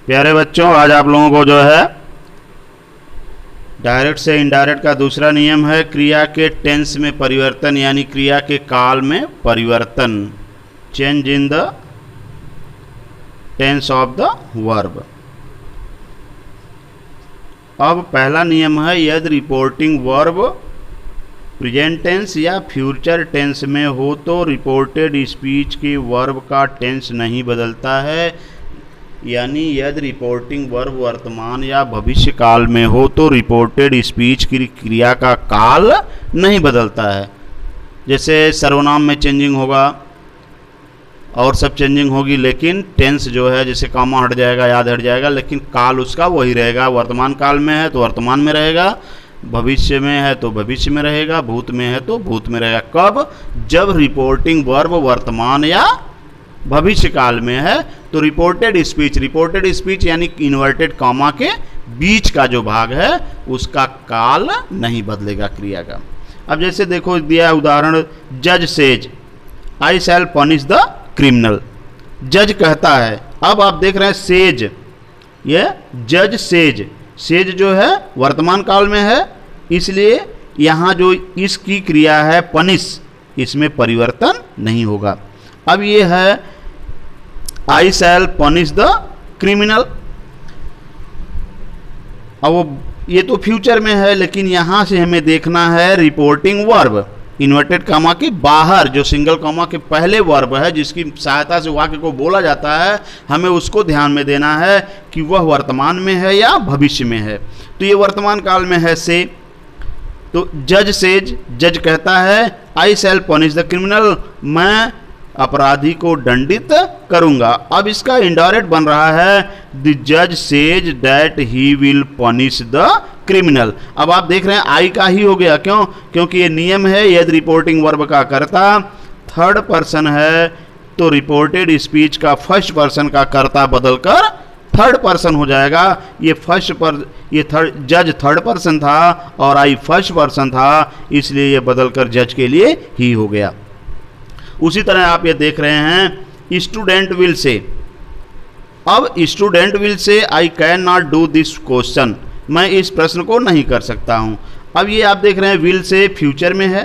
प्यारे बच्चों, आज आप लोगों को जो है डायरेक्ट से इनडायरेक्ट का दूसरा नियम है क्रिया के टेंस में परिवर्तन, यानी क्रिया के काल में परिवर्तन, change in the tense of the verb. अब पहला नियम है, यदि रिपोर्टिंग वर्ब प्रेजेंट टेंस या फ्यूचर टेंस में हो तो रिपोर्टेड स्पीच के वर्ब का टेंस नहीं बदलता है। यानी यदि रिपोर्टिंग वर्ब वर्तमान या भविष्य काल में हो तो रिपोर्टेड स्पीच की क्रिया का काल नहीं बदलता है। जैसे सर्वनाम में चेंजिंग होगा और सब चेंजिंग होगी, लेकिन टेंस जो है जैसे कॉमा हट जाएगा, याद हट जाएगा, लेकिन काल उसका वही रहेगा। वर्तमान काल में है तो वर्तमान में रहेगा, भविष्य में है तो भविष्य में रहेगा, भूत में है तो भूत में रहेगा। कब? जब रिपोर्टिंग वर्ब वर्तमान या भविष्य काल में है तो रिपोर्टेड स्पीच यानी इन्वर्टेड कॉमा के बीच का जो भाग है उसका काल नहीं बदलेगा क्रिया का। अब जैसे देखो दिया उदाहरण, जज says I shall punish the criminal. जज कहता है, अब आप देख रहे हैं सेज, ये जज सेज जो है वर्तमान काल में है, इसलिए यहाँ जो इसकी क्रिया है पनिश, इसमें परिवर्तन नहीं होगा। अब ये है आई शैल पनिश द क्रिमिनल। अब वो ये तो फ्यूचर में है, लेकिन यहाँ से हमें देखना है रिपोर्टिंग वर्ब इन्वर्टेड कॉमा के बाहर जो सिंगल कॉमा के पहले वर्ब है जिसकी सहायता से वाक्य को बोला जाता है, हमें उसको ध्यान में देना है कि वह वर्तमान में है या भविष्य में है। तो ये वर्तमान काल में है से, तो जज सेज, जज कहता है आई शैल पनिश द क्रिमिनल, मैं अपराधी को दंडित करूंगा। अब इसका इनडायरेक्ट बन रहा है द जज says that he will punish the criminal. अब आप देख रहे हैं आई का ही हो गया, क्यों? क्योंकि ये नियम है यदि रिपोर्टिंग वर्ब का कर्ता थर्ड पर्सन है तो रिपोर्टेड स्पीच का फर्स्ट पर्सन का कर्ता बदलकर थर्ड पर्सन हो जाएगा। ये जज थर्ड पर्सन था और आई फर्स्ट पर्सन था, इसलिए ये बदलकर जज के लिए ही हो गया। उसी तरह आप ये देख रहे हैं स्टूडेंट विल से। अब student will say I can not do this question, मैं इस प्रश्न को नहीं कर सकता हूं। अब ये आप देख रहे हैं विल से फ्यूचर में है,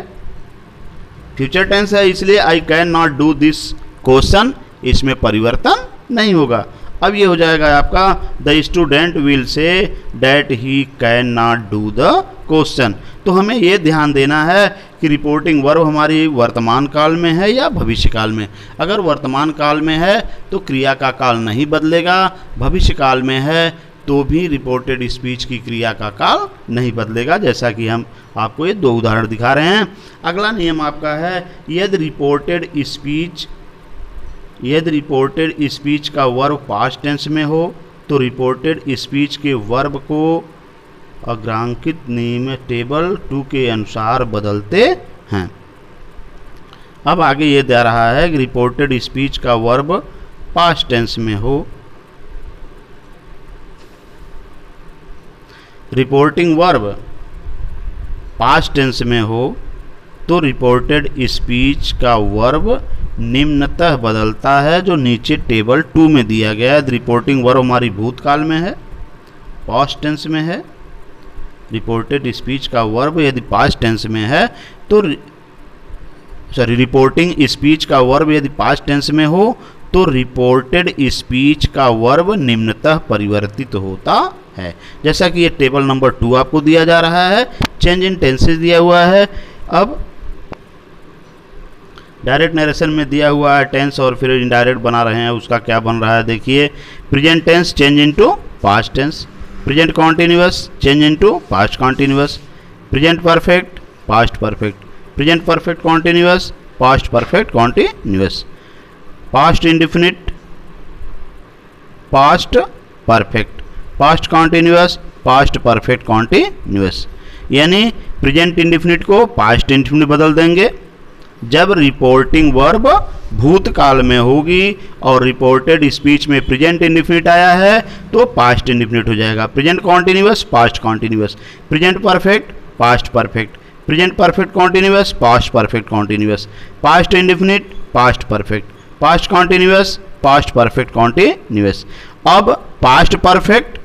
फ्यूचर टेंस है, इसलिए I can not do this question, इसमें परिवर्तन नहीं होगा। अब ये हो जाएगा आपका the student will say that he can not do the question. तो हमें ये ध्यान देना है कि रिपोर्टिंग वर्ब हमारी वर्तमान काल में है या भविष्य काल में। अगर वर्तमान काल में है तो क्रिया का काल नहीं बदलेगा, भविष्य काल में है तो भी रिपोर्टेड स्पीच की क्रिया का काल नहीं बदलेगा, जैसा कि हम आपको ये दो उदाहरण दिखा रहे हैं। अगला नियम आपका है, यदि रिपोर्टेड स्पीच का वर्ब पास्ट टेंस में हो तो रिपोर्टेड स्पीच के वर्ब को अग्रांकित नियम टेबल 2 के अनुसार बदलते हैं। अब आगे ये दे रहा है कि रिपोर्टेड स्पीच का वर्ब पास्ट टेंस में हो, रिपोर्टिंग वर्ब पास्ट टेंस में हो तो रिपोर्टेड स्पीच का वर्ब निम्नतः बदलता है, जो नीचे टेबल 2 में दिया गया है। रिपोर्टिंग वर्ब हमारी भूतकाल में है, पास्ट टेंस में है। रिपोर्टेड स्पीच का वर्ब यदि पास्ट टेंस में है तो रिपोर्टिंग स्पीच का वर्ब यदि पास्ट टेंस में हो तो रिपोर्टेड स्पीच का वर्ब निम्नतः परिवर्तित होता है। जैसा कि ये टेबल नंबर 2 आपको दिया जा रहा है, चेंज इन टेंसेस दिया हुआ है। अब डायरेक्ट नरेशन में दिया हुआ है टेंस और फिर इनडायरेक्ट बना रहे हैं, उसका क्या बन रहा है देखिए। Present tense change into past tense, present continuous change into past continuous, present perfect past perfect, present perfect continuous past perfect continuous, past indefinite past perfect, past continuous past perfect continuous. यानी present indefinite को past indefinite बदल देंगे जब reporting verb भूतकाल में होगी और reported speech में प्रेजेंट इंडेफिनिट आया है तो पास्ट इंडेफिनिट हो जाएगा। Present continuous past continuous, present perfect past perfect, present perfect continuous past perfect continuous, past indefinite past perfect, past continuous past perfect continuous. अब पास्ट परफेक्ट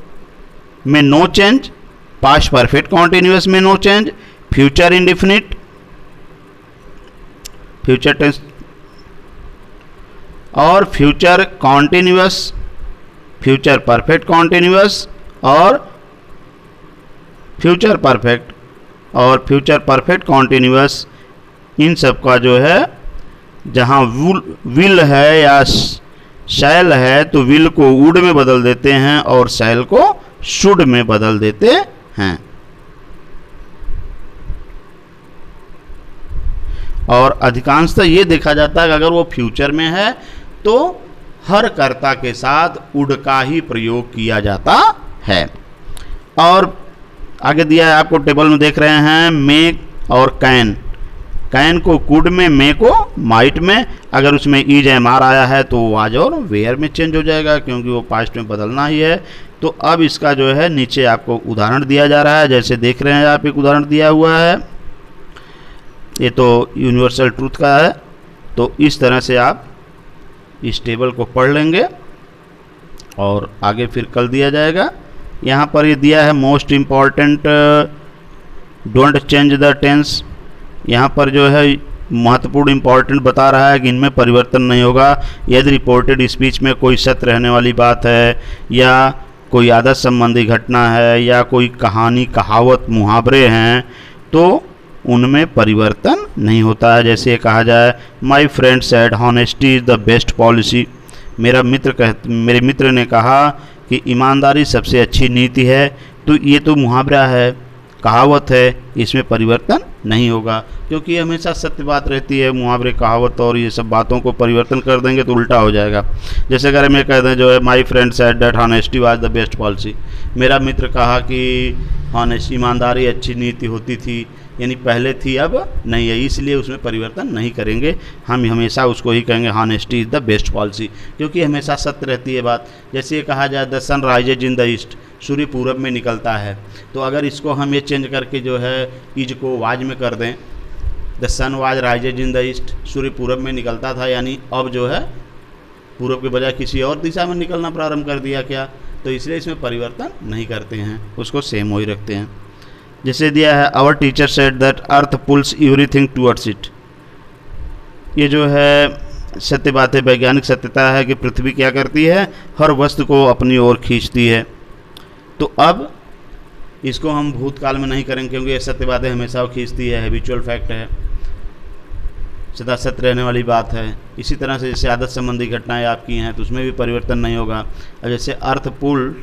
में no change, past perfect continuous में no change, future indefinite, future tense और future continuous, future perfect continuous और future perfect और future perfect continuous, इन सब का जो है जहाँ विल है या शैल है तो विल को वुड में बदल देते हैं और शैल को शुड में बदल देते हैं। और अधिकांशतः ये देखा जाता है कि अगर वो फ्यूचर में है तो हर कर्ता के साथ वुड का ही प्रयोग किया जाता है। और आगे दिया है आपको टेबल में देख रहे हैं मे और कैन, कैन को कुड में, मे को माइट में। अगर उसमें ईज एम आर आया है तो वाज और वेयर में चेंज हो जाएगा क्योंकि वो पास्ट में बदलना ही है। तो अब इसका जो है नीचे आपको उदाहरण दिया जा रहा है, जैसे देख रहे हैं आप, एक उदाहरण दिया हुआ है, ये तो यूनिवर्सल ट्रूथ का है। तो इस तरह से आप इस टेबल को पढ़ लेंगे और आगे फिर कल दिया जाएगा। यहाँ पर ये दिया है most important don't change the tense. यहाँ पर जो है महत्वपूर्ण इम्पॉर्टेंट बता रहा है कि इनमें परिवर्तन नहीं होगा। यदि रिपोर्टेड स्पीच में कोई सत्य रहने वाली बात है या कोई आदत संबंधी घटना है या कोई कहानी, कहावत, मुहावरे हैं तो उनमें परिवर्तन नहीं होता है। जैसे कहा जाए my friend said honesty is the best policy, मेरे मित्र ने कहा कि ईमानदारी सबसे अच्छी नीति है। तो ये तो मुहावरा है, कहावत है, इसमें परिवर्तन नहीं होगा क्योंकि हमेशा सत्य बात रहती है। मुहावरे, कहावत और ये सब बातों को परिवर्तन कर देंगे तो उल्टा हो जाएगा। जैसे अगर मैं कह दें जो है my friend said that honesty was the best policy, मेरा मित्र कहा कि हॉनेस्टी, ईमानदारी अच्छी नीति होती थी, यानी पहले थी अब नहीं है, इसलिए उसमें परिवर्तन नहीं करेंगे। हम हमेशा उसको ही कहेंगे honesty is the best policy क्योंकि हमेशा सत्य रहती है बात। जैसे ये कहा जाए the sun rises in the east, सूर्य पूरब में निकलता है। तो अगर इसको हम ये चेंज करके जो है इज को वाज में कर दें, the sun was rises in the east, सूर्य पूरब में निकलता था, यानी अब जो है पूरब के बजाय किसी और दिशा में निकलना प्रारंभ कर दिया क्या, तो इसलिए इसमें परिवर्तन नहीं करते हैं, उसको सेम वही रखते हैं। जैसे दिया है our teacher said that earth pulls everything towards it, ये जो है सत्य बात है, वैज्ञानिक सत्यता है कि पृथ्वी क्या करती है, हर वस्तु को अपनी ओर खींचती है। तो अब इसको हम भूतकाल में नहीं करेंगे क्योंकि ये सत्य बातें हमेशा वो खींचती है, हैबिचुअल फैक्ट है, सदा सत्य रहने वाली बात है। इसी तरह से जैसे आदत संबंधी घटनाएं आपकी हैं तो उसमें भी परिवर्तन नहीं होगा। और जैसे अर्थ पुल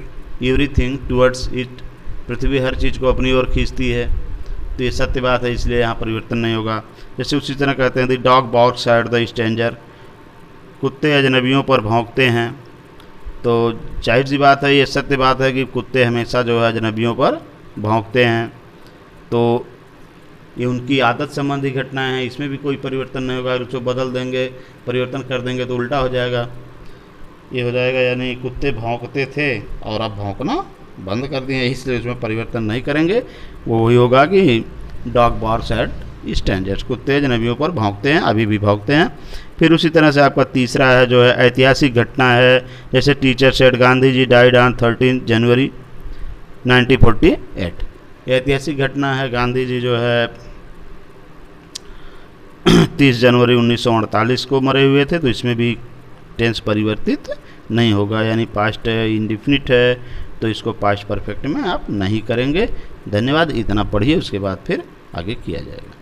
एवरीथिंग टुवर्ड्स इट, पृथ्वी हर चीज़ को अपनी ओर खींचती है, तो ये सत्य बात है, इसलिए यहाँ परिवर्तन नहीं होगा। जैसे उसी तरह कहते हैं the dog barks at the stranger, कुत्ते अजनबियों पर भौंकते हैं। तो जाहिर सी बात है, ये सत्य बात है कि कुत्ते हमेशा जो है अजनबियों पर भौंकते हैं। तो ये उनकी आदत संबंधी घटनाएं हैं, इसमें भी कोई परिवर्तन नहीं होगा। अगर उसको बदल देंगे, परिवर्तन कर देंगे तो उल्टा हो जाएगा। ये हो जाएगा यानी कुत्ते भौंकते थे और अब भौंकना बंद कर दिए, इसलिए उसमें परिवर्तन नहीं करेंगे। वो वही होगा कि डॉग बार्क्स एट स्ट्रेंजर्स, कुत्ते अजनबियों पर भौंकते हैं, अभी भी भौंकते हैं। फिर उसी तरह से आपका तीसरा है जो है ऐतिहासिक घटना है। जैसे teacher said Gandhi ji died on 13 January 1948, ऐतिहासिक घटना है, गांधी जी जो है 30 जनवरी 1948 को मरे हुए थे। तो इसमें भी टेंस परिवर्तित नहीं होगा, यानी पास्ट इंडिफिनिट है तो इसको पास्ट परफेक्ट में आप नहीं करेंगे। धन्यवाद, इतना पढ़िए, उसके बाद फिर आगे किया जाएगा।